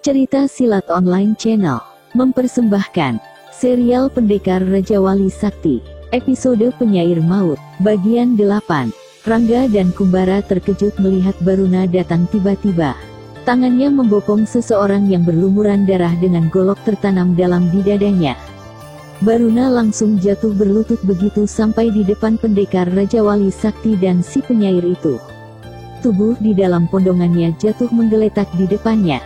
Cerita Silat Online Channel mempersembahkan serial Pendekar Raja Wali Sakti, episode Penyair Maut, bagian 8. Rangga dan Kumbara terkejut melihat Baruna datang tiba-tiba. Tangannya membopong seseorang yang berlumuran darah dengan golok tertanam dalam di dadanya. Baruna langsung jatuh berlutut begitu sampai di depan Pendekar Raja Wali Sakti dan si penyair itu. Tubuh di dalam pondongannya jatuh menggeletak di depannya.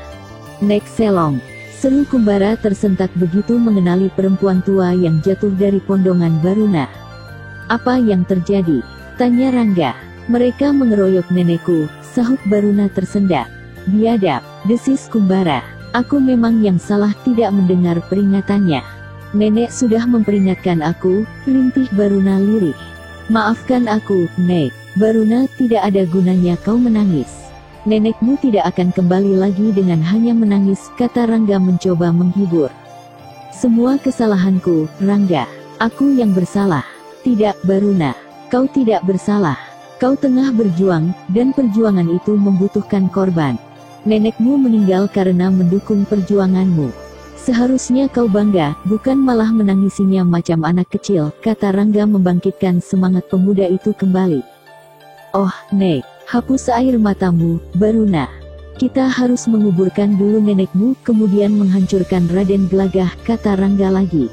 Nek Selong, seru Kumbara tersentak begitu mengenali perempuan tua yang jatuh dari pondongan Baruna. Apa yang terjadi? Tanya Rangga. Mereka mengeroyok nenekku, sahut Baruna tersendak. Biadab, desis Kumbara. Aku memang yang salah tidak mendengar peringatannya. Nenek sudah memperingatkan aku, rintih Baruna lirih. Maafkan aku, Nek. Baruna, tidak ada gunanya kau menangis. Nenekmu tidak akan kembali lagi dengan hanya menangis, kata Rangga mencoba menghibur. Semua kesalahanku, Rangga. Aku yang bersalah. Tidak, Baruna. Kau tidak bersalah. Kau tengah berjuang, dan perjuangan itu membutuhkan korban. Nenekmu meninggal karena mendukung perjuanganmu. Seharusnya kau bangga, bukan malah menangisinya macam anak kecil, kata Rangga membangkitkan semangat pemuda itu kembali. Oh, Nek, hapus air matamu, Baruna. Kita harus menguburkan dulu nenekmu, kemudian menghancurkan Raden Gelagah, kata Rangga lagi.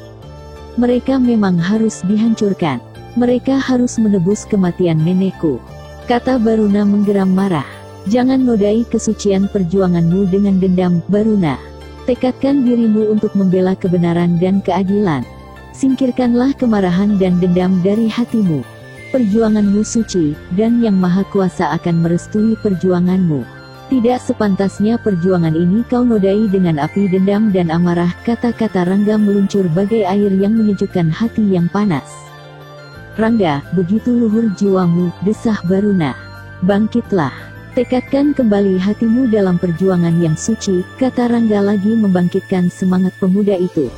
Mereka memang harus dihancurkan. Mereka harus menebus kematian nenekku, kata Baruna menggeram marah. Jangan nodai kesucian perjuanganmu dengan dendam, Baruna. Tekadkan dirimu untuk membela kebenaran dan keadilan. Singkirkanlah kemarahan dan dendam dari hatimu. Perjuanganmu suci, dan Yang Maha Kuasa akan merestui perjuanganmu. Tidak sepantasnya perjuangan ini kau nodai dengan api dendam dan amarah, kata-kata Rangga meluncur bagai air yang menyejukkan hati yang panas. Rangga, begitu luhur jiwamu, desah Baruna. Bangkitlah. Tekadkan kembali hatimu dalam perjuangan yang suci, kata Rangga lagi membangkitkan semangat pemuda itu.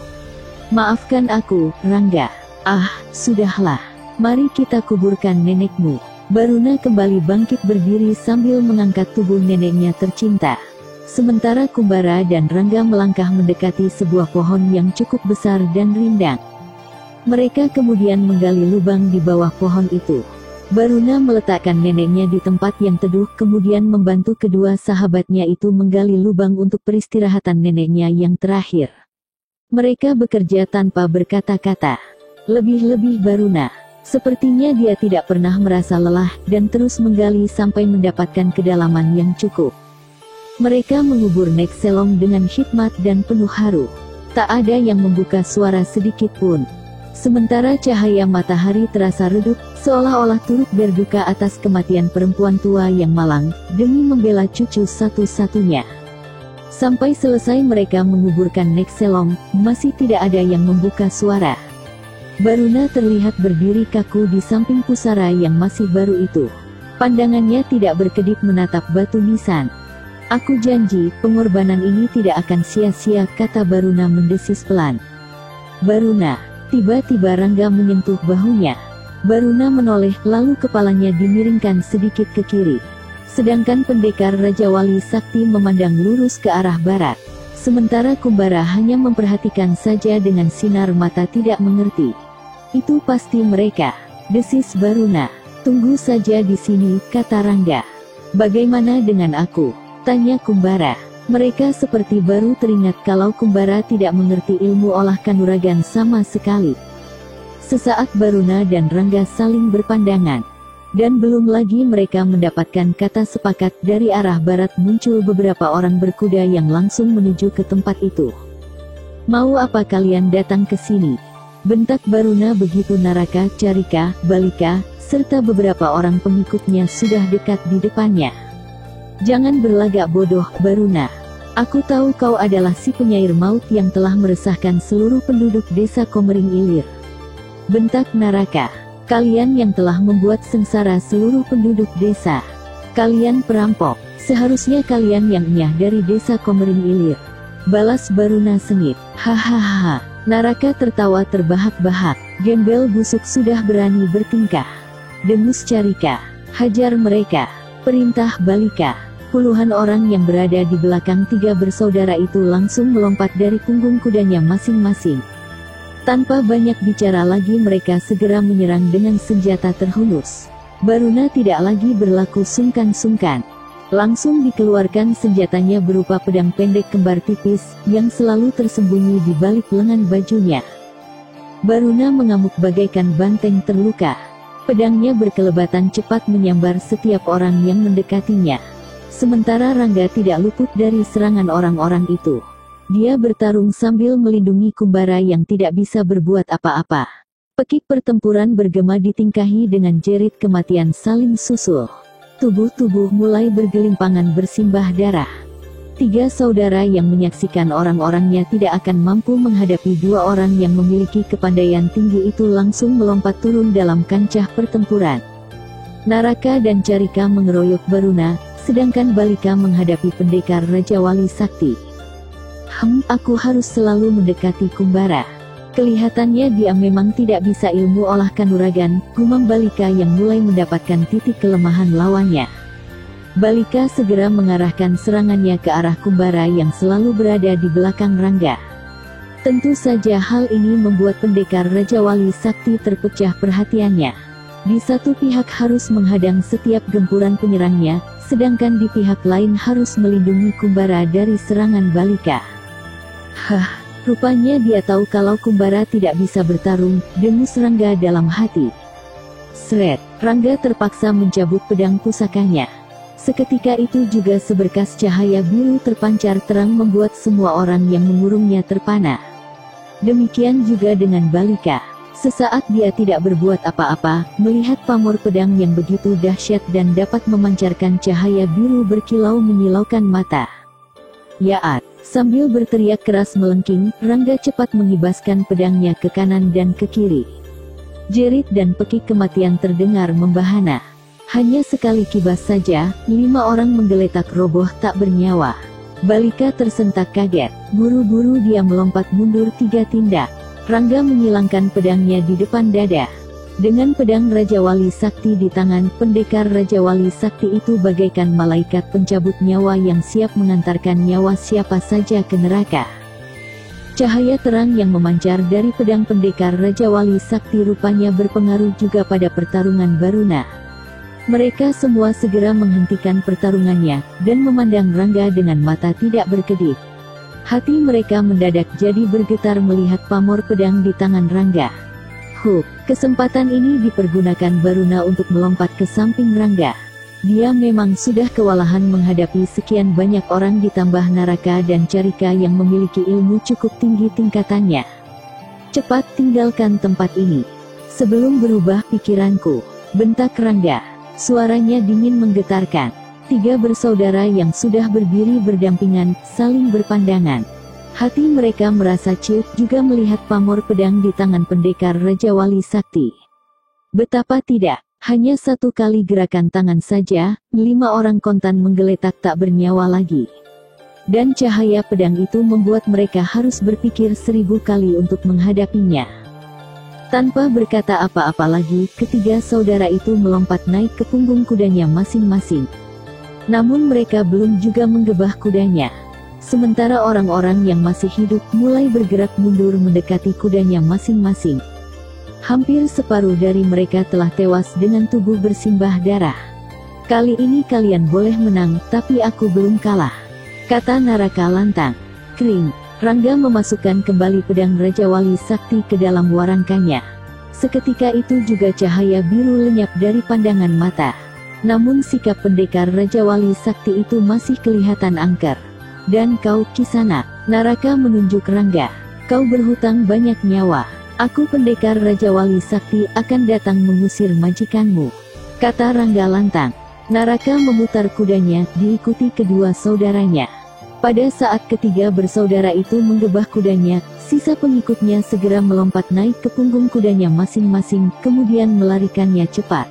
Maafkan aku, Rangga. Ah, sudahlah. Mari kita kuburkan nenekmu. Baruna kembali bangkit berdiri sambil mengangkat tubuh neneknya tercinta. Sementara Kumbara dan Rangga melangkah mendekati sebuah pohon yang cukup besar dan rindang. Mereka kemudian menggali lubang di bawah pohon itu. Baruna meletakkan neneknya di tempat yang teduh, kemudian membantu kedua sahabatnya itu menggali lubang untuk peristirahatan neneknya yang terakhir. Mereka bekerja tanpa berkata-kata. Lebih-lebih Baruna. Sepertinya dia tidak pernah merasa lelah, dan terus menggali sampai mendapatkan kedalaman yang cukup. Mereka mengubur Nek Selong dengan hikmat dan penuh haru. Tak ada yang membuka suara sedikit pun. Sementara cahaya matahari terasa redup, seolah-olah turut berduka atas kematian perempuan tua yang malang, demi membela cucu satu-satunya. Sampai selesai mereka menguburkan Nek Selong, masih tidak ada yang membuka suara. Baruna terlihat berdiri kaku di samping pusara yang masih baru itu. Pandangannya tidak berkedip menatap batu nisan. Aku janji, pengorbanan ini tidak akan sia-sia, kata Baruna mendesis pelan. Baruna. Tiba-tiba Rangga menyentuh bahunya. Baruna menoleh, lalu kepalanya dimiringkan sedikit ke kiri. Sedangkan Pendekar Raja Wali Sakti memandang lurus ke arah barat. Sementara Kumbara hanya memperhatikan saja dengan sinar mata tidak mengerti. Itu pasti mereka, desis Baruna. Tunggu saja di sini, kata Rangga. Bagaimana dengan aku? Tanya Kumbara. Mereka seperti baru teringat kalau Kumbara tidak mengerti ilmu olah kanuragan sama sekali. Sesaat Baruna dan Rangga saling berpandangan. Dan belum lagi mereka mendapatkan kata sepakat, dari arah barat muncul beberapa orang berkuda yang langsung menuju ke tempat itu. Mau apa kalian datang ke sini? Bentak Baruna begitu Naraka, Carika, Balika, serta beberapa orang pengikutnya sudah dekat di depannya. Jangan berlagak bodoh, Baruna. Aku tahu kau adalah si penyair maut yang telah meresahkan seluruh penduduk desa Komering Ilir. Bentak Naraka. Kalian yang telah membuat sengsara seluruh penduduk desa. Kalian perampok. Seharusnya kalian yang nyah dari desa Komering Ilir. Balas Baruna sengit. Hahaha. Naraka tertawa terbahak-bahak. Gembel busuk sudah berani bertingkah. Dengus Carika. Hajar mereka. Perintah Balika. Puluhan orang yang berada di belakang tiga bersaudara itu langsung melompat dari punggung kudanya masing-masing. Tanpa banyak bicara lagi mereka segera menyerang dengan senjata terhunus. Baruna tidak lagi berlaku sungkan-sungkan. Langsung dikeluarkan senjatanya berupa pedang pendek kembar tipis, yang selalu tersembunyi di balik lengan bajunya. Baruna mengamuk bagaikan banteng terluka. Pedangnya berkelebatan cepat menyambar setiap orang yang mendekatinya. Sementara Rangga tidak luput dari serangan orang-orang itu. Dia bertarung sambil melindungi Kumbara yang tidak bisa berbuat apa-apa. Pekik pertempuran bergema ditingkahi dengan jerit kematian saling susul. Tubuh-tubuh mulai bergelimpangan bersimbah darah. Tiga saudara yang menyaksikan orang-orangnya tidak akan mampu menghadapi dua orang yang memiliki kepandaian tinggi itu langsung melompat turun dalam kancah pertempuran. Naraka dan Carika mengeroyok Baruna, sedangkan Balika menghadapi pendekar Raja Wali Sakti. Aku harus selalu mendekati Kumbara. Kelihatannya dia memang tidak bisa ilmu olah kanuragan, gumam Balika yang mulai mendapatkan titik kelemahan lawannya. Balika segera mengarahkan serangannya ke arah Kumbara yang selalu berada di belakang Rangga. Tentu saja hal ini membuat pendekar Raja Wali Sakti terpecah perhatiannya. Di satu pihak harus menghadang setiap gempuran penyerangnya, sedangkan di pihak lain harus melindungi Kumbara dari serangan Balika. Rupanya dia tahu kalau Kumbara tidak bisa bertarung, dengus Rangga dalam hati. Sret, Rangga terpaksa mencabut pedang pusakanya. Seketika itu juga seberkas cahaya biru terpancar terang membuat semua orang yang mengurungnya terpana. Demikian juga dengan Balika. Sesaat dia tidak berbuat apa-apa, melihat pamor pedang yang begitu dahsyat dan dapat memancarkan cahaya biru berkilau menyilaukan mata. Yaat, sambil berteriak keras melengking, Rangga cepat mengibaskan pedangnya ke kanan dan ke kiri. Jerit dan pekik kematian terdengar membahana. Hanya sekali kibas saja, 5 orang menggeletak roboh tak bernyawa. Balika tersentak kaget, buru-buru dia melompat mundur 3 tindak. Rangga menyilangkan pedangnya di depan dada. Dengan pedang Raja Wali Sakti di tangan, pendekar Raja Wali Sakti itu bagaikan malaikat pencabut nyawa yang siap mengantarkan nyawa siapa saja ke neraka. Cahaya terang yang memancar dari pedang pendekar Raja Wali Sakti rupanya berpengaruh juga pada pertarungan Baruna. Mereka semua segera menghentikan pertarungannya, dan memandang Rangga dengan mata tidak berkedip. Hati mereka mendadak jadi bergetar melihat pamor pedang di tangan Rangga. Kesempatan ini dipergunakan Baruna untuk melompat ke samping Rangga. Dia memang sudah kewalahan menghadapi sekian banyak orang ditambah Naraka dan Carika yang memiliki ilmu cukup tinggi tingkatannya. Cepat tinggalkan tempat ini, sebelum berubah pikiranku, bentak Rangga. Suaranya dingin menggetarkan. 3 bersaudara yang sudah berdiri berdampingan, saling berpandangan. Hati mereka merasa ciut juga melihat pamor pedang di tangan pendekar Raja Wali Sakti. Betapa tidak, hanya 1 kali gerakan tangan saja, 5 orang kontan menggeletak tak bernyawa lagi. Dan cahaya pedang itu membuat mereka harus berpikir 1000 kali untuk menghadapinya. Tanpa berkata apa-apa lagi, ketiga saudara itu melompat naik ke punggung kudanya masing-masing. Namun mereka belum juga menggebah kudanya. Sementara orang-orang yang masih hidup mulai bergerak mundur mendekati kudanya masing-masing. Hampir separuh dari mereka telah tewas dengan tubuh bersimbah darah. Kali ini kalian boleh menang, tapi aku belum kalah, kata Naraka lantang. Kring, Rangga memasukkan kembali pedang Raja Wali Sakti ke dalam warangkanya. Seketika itu juga cahaya biru lenyap dari pandangan mata. Namun sikap pendekar Raja Wali Sakti itu masih kelihatan angker. Dan kau, Kisana, Naraka menunjuk Rangga. Kau berhutang banyak nyawa. Aku pendekar Raja Wali Sakti akan datang mengusir majikanmu, kata Rangga lantang. Naraka memutar kudanya, diikuti kedua saudaranya. Pada saat ketiga bersaudara itu menggebah kudanya, sisa pengikutnya segera melompat naik ke punggung kudanya masing-masing, kemudian melarikannya cepat.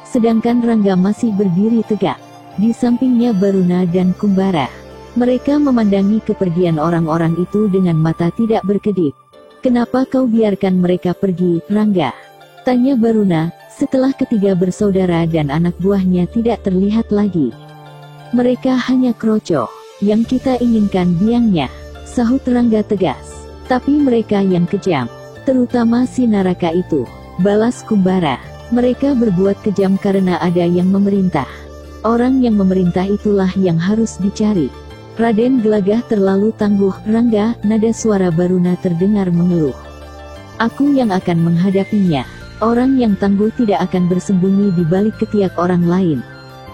Sedangkan Rangga masih berdiri tegak. Di sampingnya Baruna dan Kumbara. Mereka memandangi kepergian orang-orang itu dengan mata tidak berkedip. Kenapa kau biarkan mereka pergi, Rangga? Tanya Baruna, setelah ketiga bersaudara dan anak buahnya tidak terlihat lagi. Mereka hanya kroco. Yang kita inginkan biangnya, sahut Rangga tegas. Tapi mereka yang kejam, terutama si Naraka itu, balas Kumbara. Mereka berbuat kejam karena ada yang memerintah. Orang yang memerintah itulah yang harus dicari. Raden Gelagah terlalu tangguh, Rangga, nada suara Baruna terdengar mengeluh. Aku yang akan menghadapinya. Orang yang tangguh tidak akan bersembunyi di balik ketiak orang lain.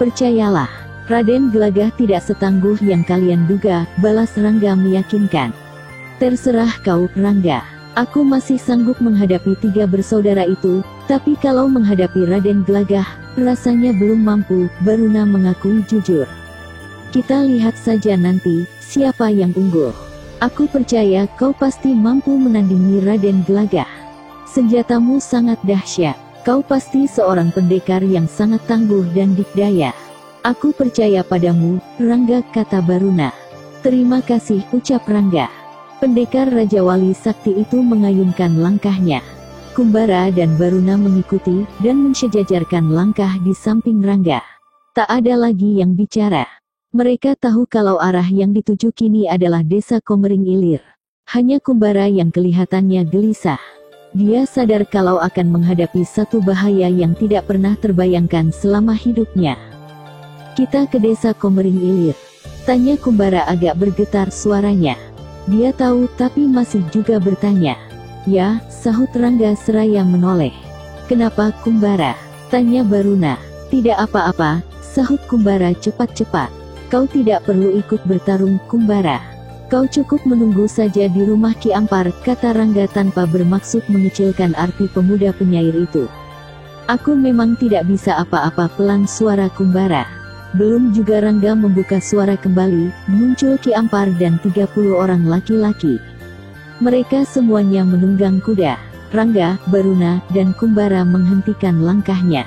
Percayalah, Raden Gelagah tidak setangguh yang kalian duga, balas Rangga meyakinkan. Terserah kau, Rangga. Aku masih sanggup menghadapi 3 bersaudara itu, tapi kalau menghadapi Raden Gelagah, rasanya belum mampu, Baruna mengakui jujur. Kita lihat saja nanti, siapa yang unggul. Aku percaya kau pasti mampu menandingi Raden Gelagah. Senjatamu sangat dahsyat. Kau pasti seorang pendekar yang sangat tangguh dan dikdaya. Aku percaya padamu, Rangga, kata Baruna. Terima kasih, ucap Rangga. Pendekar Raja Wali Sakti itu mengayunkan langkahnya. Kumbara dan Baruna mengikuti, dan mensejajarkan langkah di samping Rangga. Tak ada lagi yang bicara. Mereka tahu kalau arah yang dituju kini adalah desa Komering Ilir. Hanya Kumbara yang kelihatannya gelisah. Dia sadar kalau akan menghadapi satu bahaya yang tidak pernah terbayangkan selama hidupnya. Kita ke desa Komering Ilir, tanya Kumbara agak bergetar suaranya. Dia tahu tapi masih juga bertanya. Ya, sahut Rangga seraya menoleh. Kenapa Kumbara? Tanya Baruna. Tidak apa-apa, sahut Kumbara cepat-cepat. Kau tidak perlu ikut bertarung, Kumbara. Kau cukup menunggu saja di rumah Ki Ampar, kata Rangga tanpa bermaksud mengecilkan arti pemuda penyair itu. Aku memang tidak bisa apa-apa, pelan suara Kumbara. Belum juga Rangga membuka suara kembali, muncul Ki Ampar dan 30 orang laki-laki. Mereka semuanya menunggang kuda. Rangga, Baruna, dan Kumbara menghentikan langkahnya.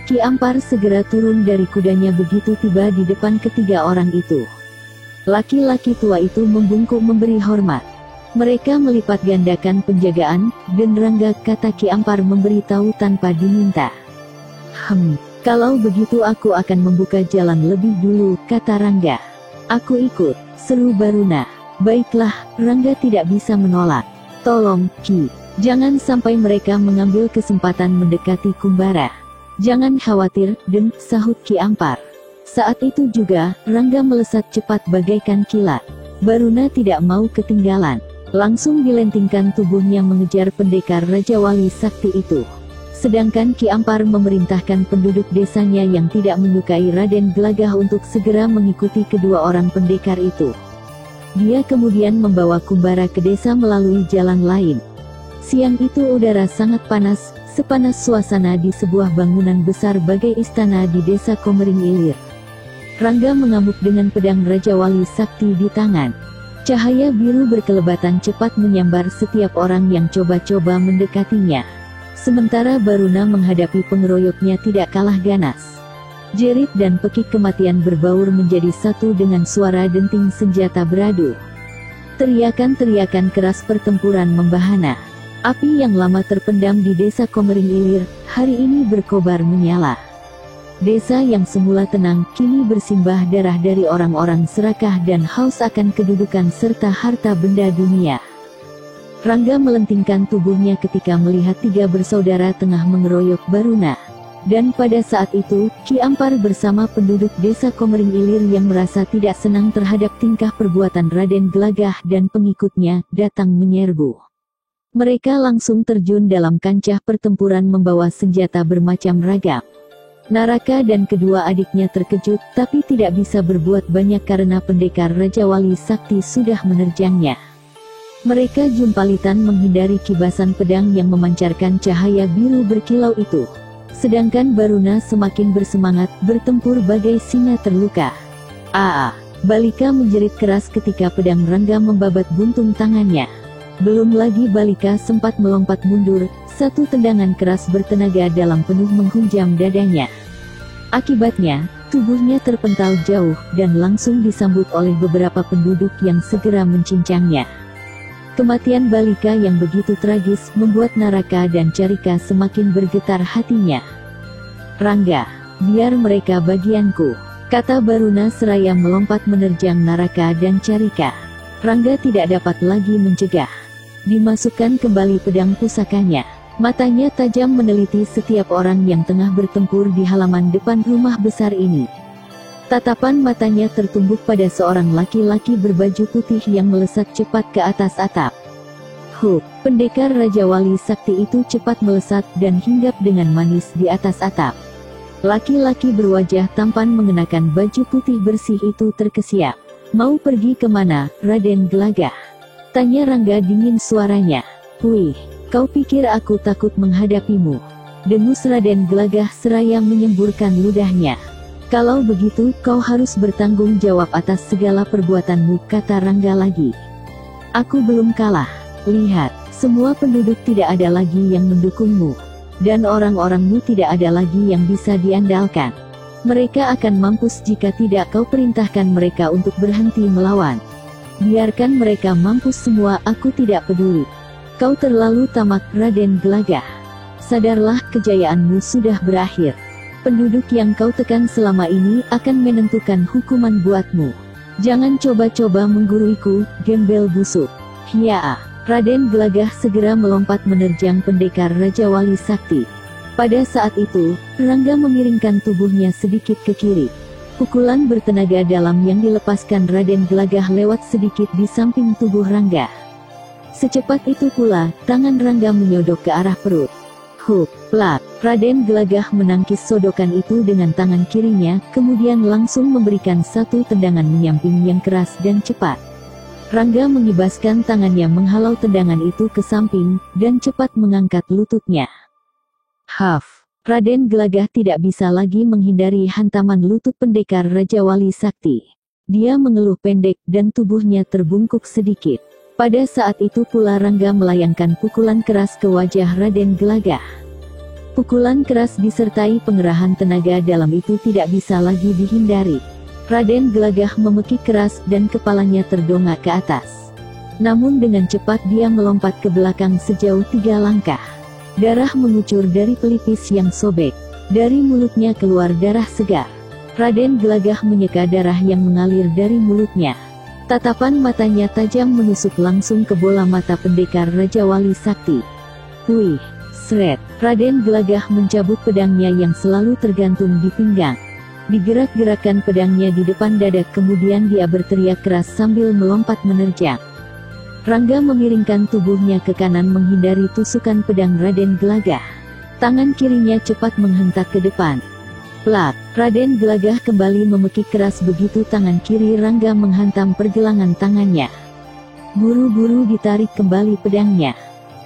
Ki Ampar segera turun dari kudanya begitu tiba di depan ketiga orang itu. Laki-laki tua itu membungkuk memberi hormat. Mereka melipat gandakan penjagaan, dan Rangga, kata Ki Ampar memberitahu tanpa diminta. Kalau begitu aku akan membuka jalan lebih dulu, kata Rangga. Aku ikut, seru Baruna. Baiklah, Rangga tidak bisa menolak. Tolong, Ki, jangan sampai mereka mengambil kesempatan mendekati Kumbara. Jangan khawatir, Den, sahut Ki Ampar. Saat itu juga, Rangga melesat cepat bagaikan kilat. Baruna tidak mau ketinggalan. Langsung dilentingkan tubuhnya mengejar pendekar Raja Wali Sakti itu. Sedangkan Ki Ampar memerintahkan penduduk desanya yang tidak menyukai Raden Gelagah untuk segera mengikuti kedua orang pendekar itu. Dia kemudian membawa Kumbara ke desa melalui jalan lain. Siang itu udara sangat panas, sepanas suasana di sebuah bangunan besar bagai istana di desa Komering Ilir. Rangga mengamuk dengan pedang Raja Wali Sakti di tangan. Cahaya biru berkelebatan cepat menyambar setiap orang yang coba-coba mendekatinya. Sementara Baruna menghadapi pengeroyoknya tidak kalah ganas. Jerit dan pekik kematian berbaur menjadi satu dengan suara denting senjata beradu. Teriakan-teriakan keras pertempuran membahana. Api yang lama terpendam di desa Komering Ilir, hari ini berkobar menyala. Desa yang semula tenang, kini bersimbah darah dari orang-orang serakah dan haus akan kedudukan serta harta benda dunia. Rangga melentingkan tubuhnya ketika melihat 3 bersaudara tengah mengeroyok Baruna. Dan pada saat itu, Ki Ampar bersama penduduk desa Komering Ilir yang merasa tidak senang terhadap tingkah perbuatan Raden Gelagah dan pengikutnya, datang menyerbu. Mereka langsung terjun dalam kancah pertempuran membawa senjata bermacam ragam. Naraka dan kedua adiknya terkejut, tapi tidak bisa berbuat banyak karena pendekar Raja Wali Sakti sudah menerjangnya. Mereka jumpalitan menghindari kibasan pedang yang memancarkan cahaya biru berkilau itu. Sedangkan Baruna semakin bersemangat, bertempur bagai singa terluka. Balika menjerit keras ketika pedang Rangga membabat buntung tangannya. Belum lagi Balika sempat melompat mundur, satu tendangan keras bertenaga dalam penuh menghunjam dadanya. Akibatnya, tubuhnya terpental jauh, dan langsung disambut oleh beberapa penduduk yang segera mencincangnya. Kematian Balika yang begitu tragis, membuat Naraka dan Carika semakin bergetar hatinya. Rangga, biar mereka bagianku. kata Baruna seraya melompat menerjang Naraka dan Carika. Rangga tidak dapat lagi mencegah. Dimasukkan kembali pedang pusakanya. Matanya tajam meneliti setiap orang yang tengah bertempur di halaman depan rumah besar ini. Tatapan matanya tertumbuk pada seorang laki-laki berbaju putih yang melesat cepat ke atas atap. Pendekar Raja Wali Sakti itu cepat melesat dan hinggap dengan manis di atas atap. Laki-laki berwajah tampan mengenakan baju putih bersih itu terkesiap. "Mau pergi kemana, Raden Gelagah?" tanya Rangga dingin suaranya. "Wih, kau pikir aku takut menghadapimu?" dengus Raden Gelagah seraya menyemburkan ludahnya. "Kalau begitu kau harus bertanggung jawab atas segala perbuatanmu," kata Rangga lagi. "Aku belum kalah. Lihat, semua penduduk tidak ada lagi yang mendukungmu. Dan orang-orangmu tidak ada lagi yang bisa diandalkan. Mereka akan mampus jika tidak kau perintahkan mereka untuk berhenti melawan. Biarkan mereka mampus semua, aku tidak peduli. Kau terlalu tamak, Raden Gelagah. Sadarlah, kejayaanmu sudah berakhir. Penduduk yang kau tekan selama ini akan menentukan hukuman buatmu. Jangan coba-coba mengguruiku, gembel busuk." "Hiya!" Raden Gelagah segera melompat menerjang pendekar Raja Wali Sakti. Pada saat itu, Rangga memiringkan tubuhnya sedikit ke kiri. Pukulan bertenaga dalam yang dilepaskan Raden Gelagah lewat sedikit di samping tubuh Rangga. Secepat itu pula, tangan Rangga menyodok ke arah perut. Plak! Raden Gelagah menangkis sodokan itu dengan tangan kirinya, kemudian langsung memberikan satu tendangan menyamping yang keras dan cepat. Rangga mengibaskan tangannya menghalau tendangan itu ke samping, dan cepat mengangkat lututnya. Raden Gelagah tidak bisa lagi menghindari hantaman lutut pendekar Raja Wali Sakti. Dia mengeluh pendek dan tubuhnya terbungkuk sedikit. Pada saat itu pula Rangga melayangkan pukulan keras ke wajah Raden Gelagah. Pukulan keras disertai pengerahan tenaga dalam itu tidak bisa lagi dihindari. Raden Gelagah memekik keras dan kepalanya terdongak ke atas. Namun dengan cepat dia melompat ke belakang sejauh 3 langkah. Darah mengucur dari pelipis yang sobek. Dari mulutnya keluar darah segar. Raden Gelagah menyeka darah yang mengalir dari mulutnya. Tatapan matanya tajam menusuk langsung ke bola mata pendekar Raja Wali Sakti. "Wih!" Sret! Raden Gelagah mencabut pedangnya yang selalu tergantung di pinggang. Digerak-gerakkan pedangnya di depan dada, kemudian dia berteriak keras sambil melompat menerjang. Rangga memiringkan tubuhnya ke kanan menghindari tusukan pedang Raden Gelagah. Tangan kirinya cepat menghentak ke depan. Plak! Raden Gelagah kembali memekik keras begitu tangan kiri Rangga menghantam pergelangan tangannya. Buru-buru ditarik kembali pedangnya.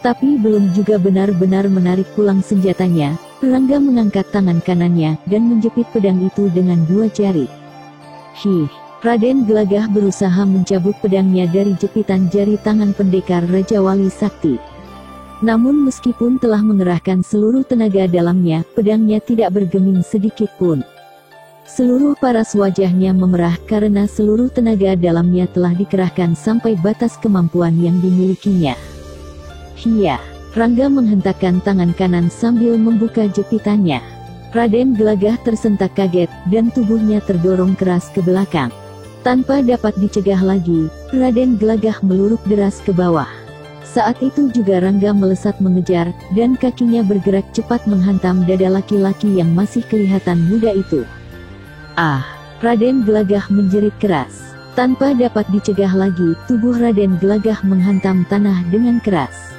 Tapi belum juga benar-benar menarik pulang senjatanya, Rangga mengangkat tangan kanannya dan menjepit pedang itu dengan 2 jari. Raden Gelagah berusaha mencabut pedangnya dari jepitan jari tangan pendekar Raja Wali Sakti. Namun meskipun telah mengerahkan seluruh tenaga dalamnya, pedangnya tidak bergeming sedikit pun. Seluruh paras wajahnya memerah karena seluruh tenaga dalamnya telah dikerahkan sampai batas kemampuan yang dimilikinya. Rangga menghentakkan tangan kanan sambil membuka jepitannya. Raden Gelagah tersentak kaget, dan tubuhnya terdorong keras ke belakang. Tanpa dapat dicegah lagi, Raden Gelagah meluruk deras ke bawah. Saat itu juga Rangga melesat mengejar, dan kakinya bergerak cepat menghantam dada laki-laki yang masih kelihatan muda itu. Raden Gelagah menjerit keras. Tanpa dapat dicegah lagi, tubuh Raden Gelagah menghantam tanah dengan keras.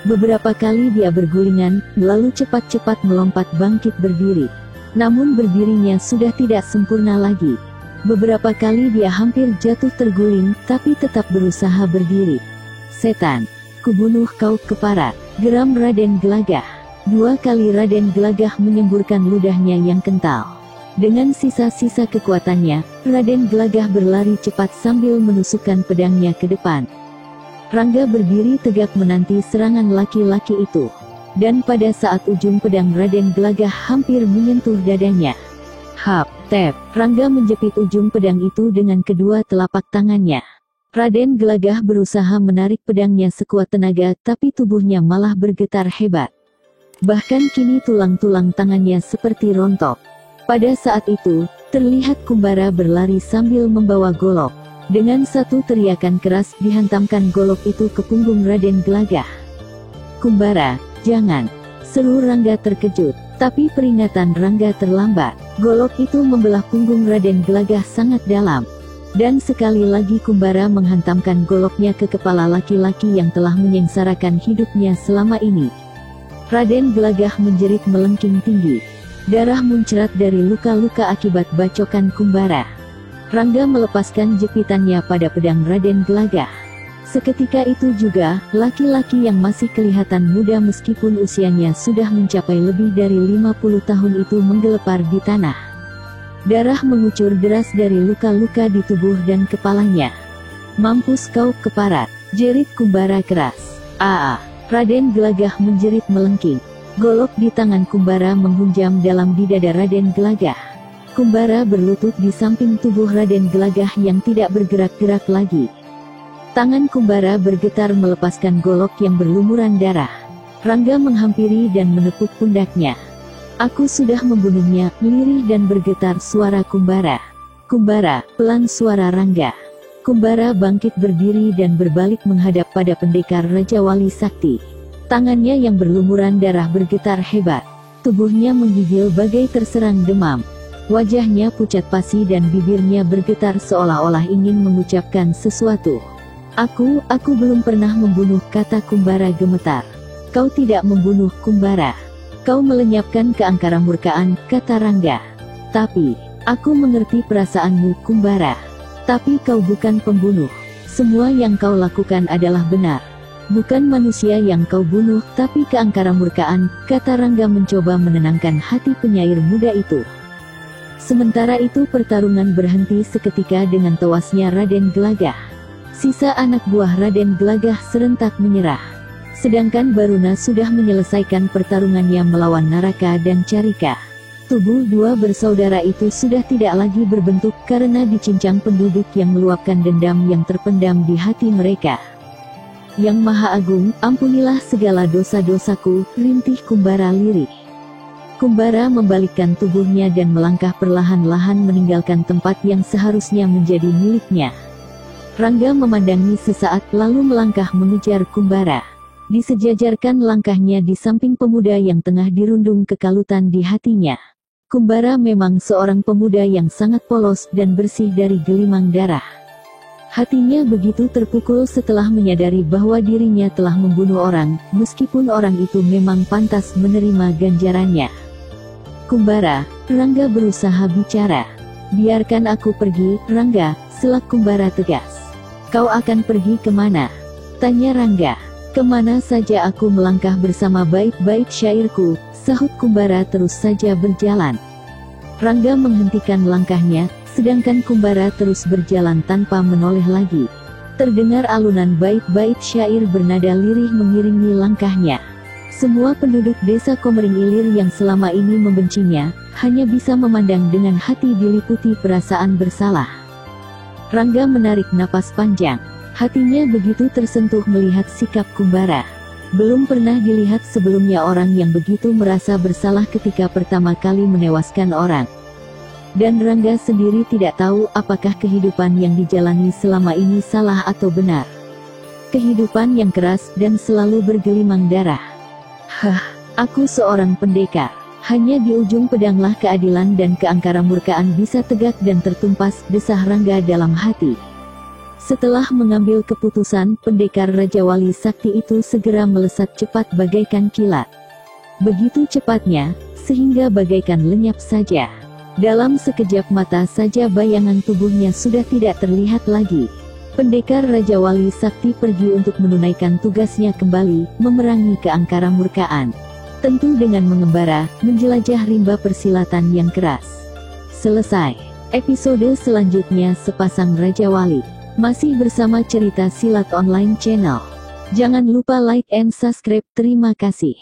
Beberapa kali dia bergulingan, lalu cepat-cepat melompat bangkit berdiri. Namun berdirinya sudah tidak sempurna lagi. Beberapa kali dia hampir jatuh terguling, tapi tetap berusaha berdiri. "Setan, kubunuh kau keparat," geram Raden Gelagah. 2 kali Raden Gelagah menyemburkan ludahnya yang kental. Dengan sisa-sisa kekuatannya, Raden Gelagah berlari cepat sambil menusukkan pedangnya ke depan. Rangga berdiri tegak menanti serangan laki-laki itu. Dan pada saat ujung pedang Raden Gelagah hampir menyentuh dadanya, Rangga menjepit ujung pedang itu dengan kedua telapak tangannya. Raden Gelagah berusaha menarik pedangnya sekuat tenaga, tapi tubuhnya malah bergetar hebat. Bahkan kini tulang-tulang tangannya seperti rontok. Pada saat itu, Terlihat Kumbara berlari sambil membawa golok. Dengan satu teriakan keras dihantamkan golok itu ke punggung Raden Glagah. "Kumbara, jangan!" seru Rangga terkejut. Tapi peringatan Rangga terlambat. Golok itu membelah punggung Raden Glagah sangat dalam. Dan sekali lagi Kumbara menghantamkan goloknya ke kepala laki-laki yang telah menyengsarakan hidupnya selama ini. Raden Glagah menjerit melengking tinggi. Darah muncrat dari luka-luka akibat bacokan Kumbara. Rangga melepaskan jepitannya pada pedang Raden Glagah. Seketika itu juga, laki-laki yang masih kelihatan muda meskipun usianya sudah mencapai lebih dari 50 tahun itu menggelepar di tanah. Darah mengucur deras dari luka-luka di tubuh dan kepalanya. "Mampus kau keparat!" jerit Kumbara keras. "Aa!" Raden Glagah menjerit melengking. Golok di tangan Kumbara menghunjam dalam di dada Raden Glagah. Kumbara berlutut di samping tubuh Raden Glagah yang tidak bergerak-gerak lagi. Tangan Kumbara bergetar melepaskan golok yang berlumuran darah. Rangga menghampiri dan menepuk pundaknya. "Aku sudah membunuhnya," lirih dan bergetar suara Kumbara. "Kumbara!" pelan suara Rangga. Kumbara bangkit berdiri dan berbalik menghadap pada pendekar Raja Wali Sakti. Tangannya yang berlumuran darah bergetar hebat. Tubuhnya menggigil bagai terserang demam. Wajahnya pucat pasi dan bibirnya bergetar seolah-olah ingin mengucapkan sesuatu. Aku belum pernah membunuh," kata Kumbara gemetar. "Kau tidak membunuh, Kumbara. Kau melenyapkan keangkara murkaan," kata Rangga. "Tapi, aku mengerti perasaanmu, Kumbara. Tapi kau bukan pembunuh. Semua yang kau lakukan adalah benar. Bukan manusia yang kau bunuh, tapi keangkara murkaan," kata Rangga mencoba menenangkan hati penyair muda itu. Sementara itu pertarungan berhenti seketika dengan tewasnya Raden Glagah. Sisa anak buah Raden Glagah serentak menyerah. Sedangkan Baruna sudah menyelesaikan pertarungannya melawan Naraka dan Carika. Tubuh dua bersaudara itu sudah tidak lagi berbentuk karena dicincang penduduk yang meluapkan dendam yang terpendam di hati mereka. "Yang Maha Agung, ampunilah segala dosa-dosaku," rintih Kumbara lirih. Kumbara membalikkan tubuhnya dan melangkah perlahan-lahan meninggalkan tempat yang seharusnya menjadi miliknya. Rangga memandangi sesaat lalu melangkah mengejar Kumbara. Disejajarkan langkahnya di samping pemuda yang tengah dirundung kekalutan di hatinya. Kumbara memang seorang pemuda yang sangat polos dan bersih dari gelimang darah. Hatinya begitu terpukul setelah menyadari bahwa dirinya telah membunuh orang, meskipun orang itu memang pantas menerima ganjarannya. "Kumbara," Rangga berusaha bicara. "Biarkan aku pergi, Rangga," selak Kumbara tegas. "Kau akan pergi kemana?" tanya Rangga. "Kemana saja aku melangkah bersama bait-bait syairku," sahut Kumbara terus saja berjalan. Rangga menghentikan langkahnya, sedangkan Kumbara terus berjalan tanpa menoleh lagi. Terdengar alunan bait-bait syair bernada lirih mengiringi langkahnya. Semua penduduk desa Komering Ilir yang selama ini membencinya, hanya bisa memandang dengan hati diliputi perasaan bersalah. Rangga menarik napas panjang. Hatinya begitu tersentuh melihat sikap Kumbara. Belum pernah dilihat sebelumnya orang yang begitu merasa bersalah ketika pertama kali menewaskan orang. Dan Rangga sendiri tidak tahu apakah kehidupan yang dijalani selama ini salah atau benar. Kehidupan yang keras dan selalu bergelimang darah. Aku seorang pendekar. Hanya di ujung pedanglah keadilan dan keangkara murkaan bisa tegak dan tertumpas, desah Rangga dalam hati. Setelah mengambil keputusan, pendekar Raja Wali Sakti itu segera melesat cepat bagaikan kilat. Begitu cepatnya, sehingga bagaikan lenyap saja. Dalam sekejap mata saja bayangan tubuhnya sudah tidak terlihat lagi. Pendekar Raja Wali Sakti pergi untuk menunaikan tugasnya kembali, memerangi keangkara murkaan. Tentu dengan mengembara, menjelajah rimba persilatan yang keras. Selesai. Episode selanjutnya Sepasang Raja Wali. Masih bersama cerita Silat Online Channel. Jangan lupa like and subscribe. Terima kasih.